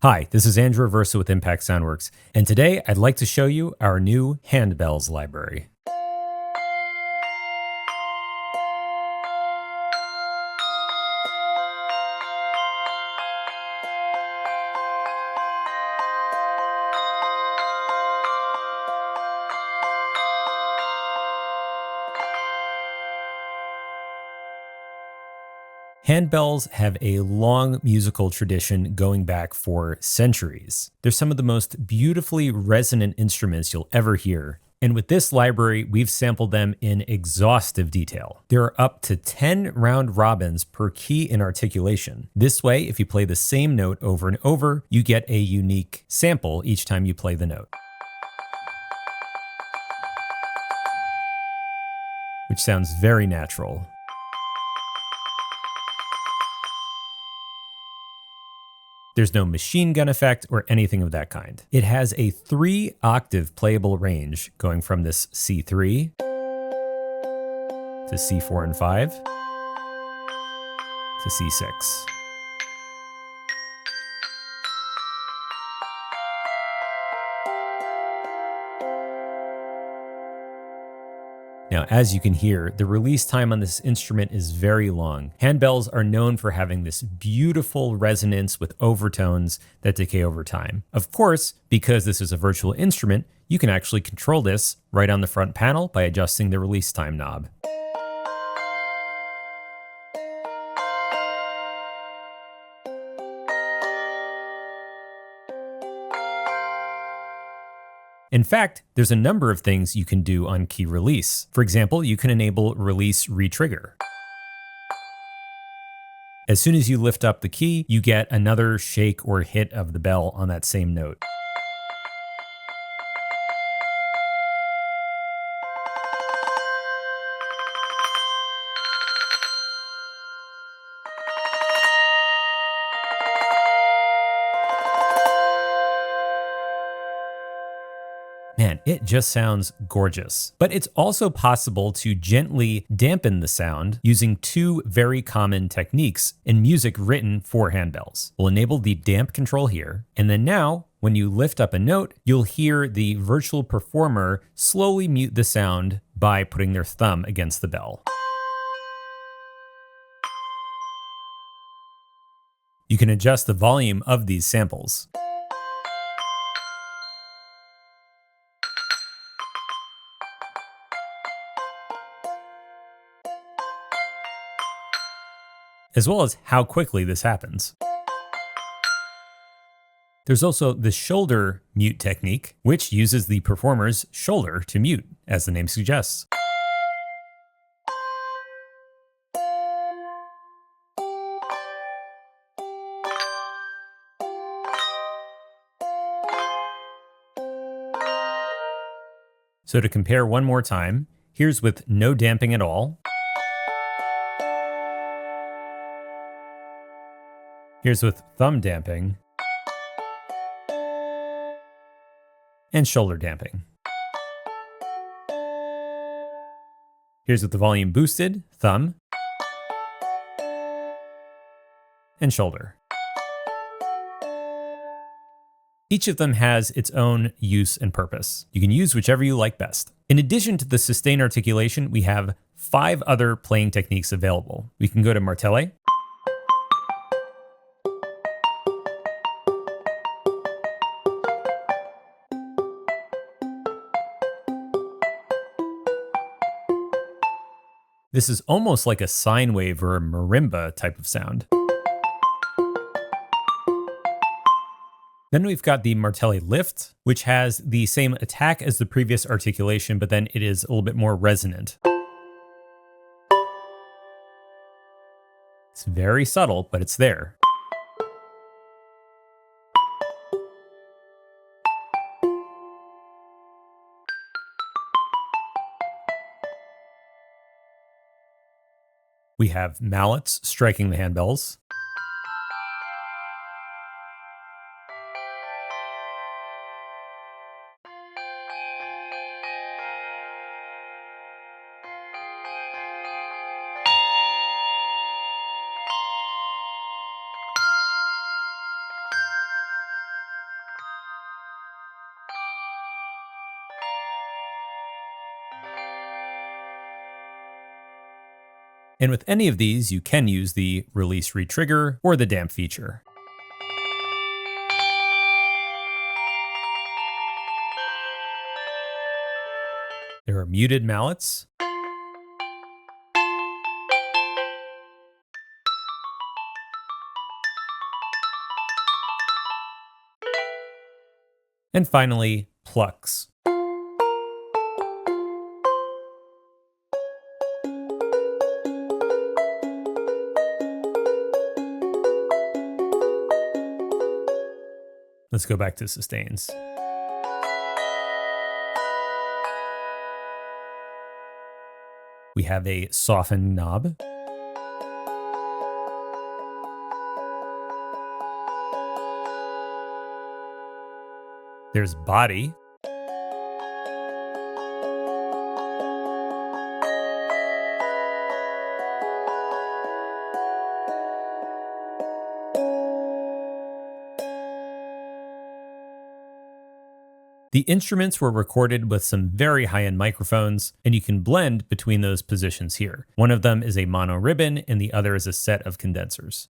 Hi, this is Andrew Versa with Impact Soundworks, and today I'd like to show you our new Handbells library. Handbells have a long musical tradition going back for centuries. They're some of the most beautifully resonant instruments you'll ever hear. And with this library, we've sampled them in exhaustive detail. There are up to 10 round robins per key in articulation. This way, if you play the same note over and over, you get a unique sample each time you play the note, which sounds very natural. There's no machine gun effect or anything of that kind. It has a 3-octave playable range going from this C3 to C4 and 5 to C6. Now, as you can hear, the release time on this instrument is very long. Handbells are known for having this beautiful resonance with overtones that decay over time. Of course, because this is a virtual instrument, you can actually control this right on the front panel by adjusting the release time knob. In fact, there's a number of things you can do on key release. For example, you can enable release retrigger. As soon as you lift up the key, you get another shake or hit of the bell on that same note. Man, it just sounds gorgeous. But it's also possible to gently dampen the sound using two very common techniques in music written for handbells. We'll enable the damp control here, and then now, when you lift up a note, you'll hear the virtual performer slowly mute the sound by putting their thumb against the bell. You can adjust the volume of these samples. As well as how quickly this happens. There's also the shoulder mute technique, which uses the performer's shoulder to mute, as the name suggests. So to compare one more time, here's with no damping at all. Here's with thumb damping and shoulder damping. Here's with the volume boosted, thumb and shoulder. Each of them has its own use and purpose. You can use whichever you like best. In addition to the sustained articulation, we have 5 other playing techniques available. We can go to martelle, this is almost like a sine wave or a marimba type of sound. Then we've got the martelle lift, which has the same attack as the previous articulation, but then it is a little bit more resonant. It's very subtle, but it's there. We have mallets striking the handbells. And with any of these, you can use the release retrigger or the damp feature. There are muted mallets. And finally, plucks. Let's go back to sustains. We have a soften knob. There's body. The instruments were recorded with some very high-end microphones, and you can blend between those positions here. One of them is a mono ribbon, and the other is a set of condensers.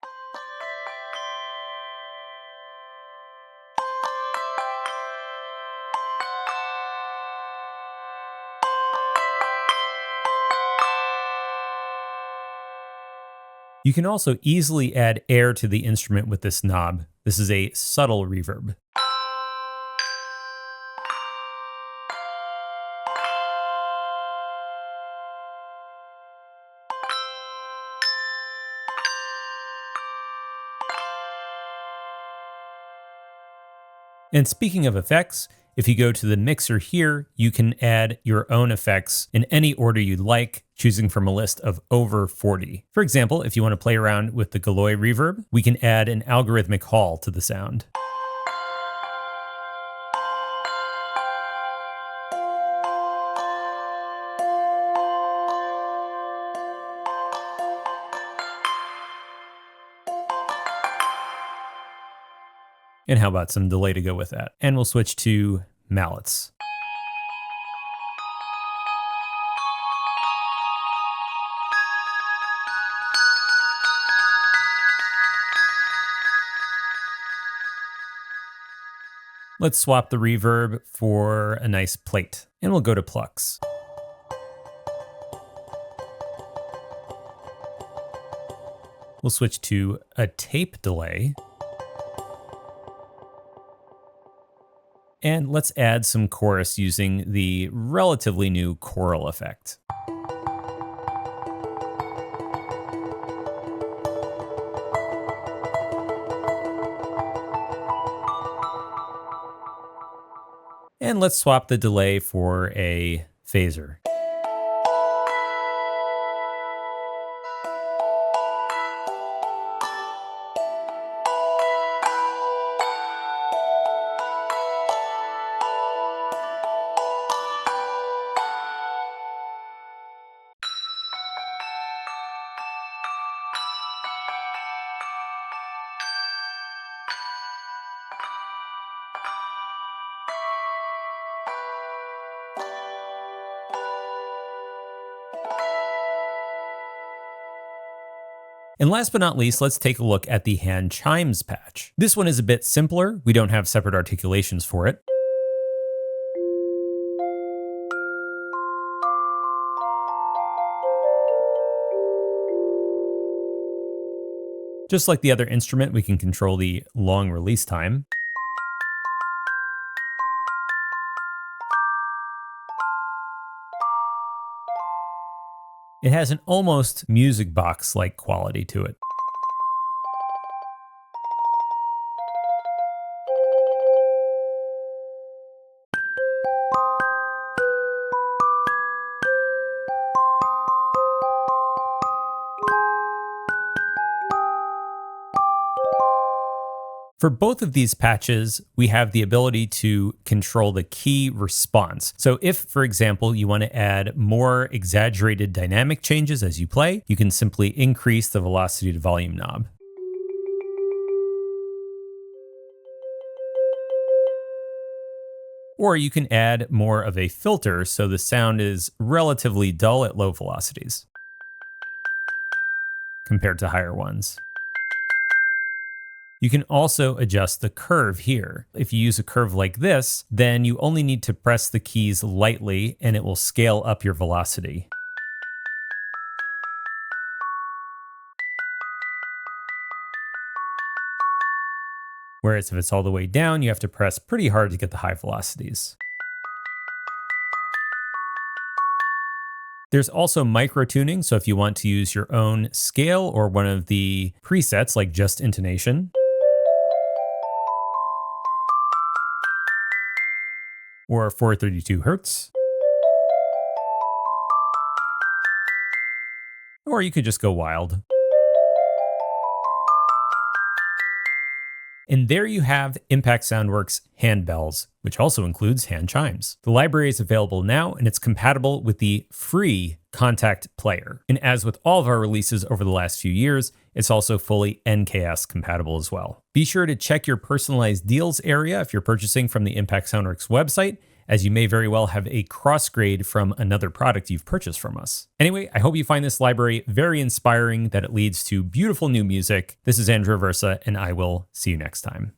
You can also easily add air to the instrument with this knob. This is a subtle reverb. And speaking of effects, if you go to the mixer here, you can add your own effects in any order you'd like, choosing from a list of over 40. For example, if you want to play around with the Galois reverb, we can add an algorithmic hall to the sound. And how about some delay to go with that? And we'll switch to mallets. Let's swap the reverb for a nice plate, and we'll go to plucks. We'll switch to a tape delay. And let's add some chorus using the relatively new choral effect. And let's swap the delay for a phaser. And last but not least, let's take a look at the hand chimes patch. This one is a bit simpler. We don't have separate articulations for it. Just like the other instrument, we can control the long release time. It has an almost music box-like quality to it. For both of these patches, we have the ability to control the key response. So if, for example, you want to add more exaggerated dynamic changes as you play, you can simply increase the velocity to volume knob. Or you can add more of a filter so the sound is relatively dull at low velocities. compared to higher ones. You can also adjust the curve here. If you use a curve like this, then you only need to press the keys lightly and it will scale up your velocity. Whereas if it's all the way down, you have to press pretty hard to get the high velocities. There's also micro tuning, so if you want to use your own scale or one of the presets like just intonation, or 432 hertz, or you could just go wild. And there you have Impact Soundworks Handbells, which also includes hand chimes. The library is available now, and it's compatible with the free Kontakt player. And as with all of our releases over the last few years, it's also fully NKS compatible as well. Be sure to check your personalized deals area if you're purchasing from the Impact Soundworks website, as you may very well have a cross grade from another product you've purchased from us. Anyway, I hope you find this library very inspiring, that it leads to beautiful new music. This is Andrew Versa, and I will see you next time.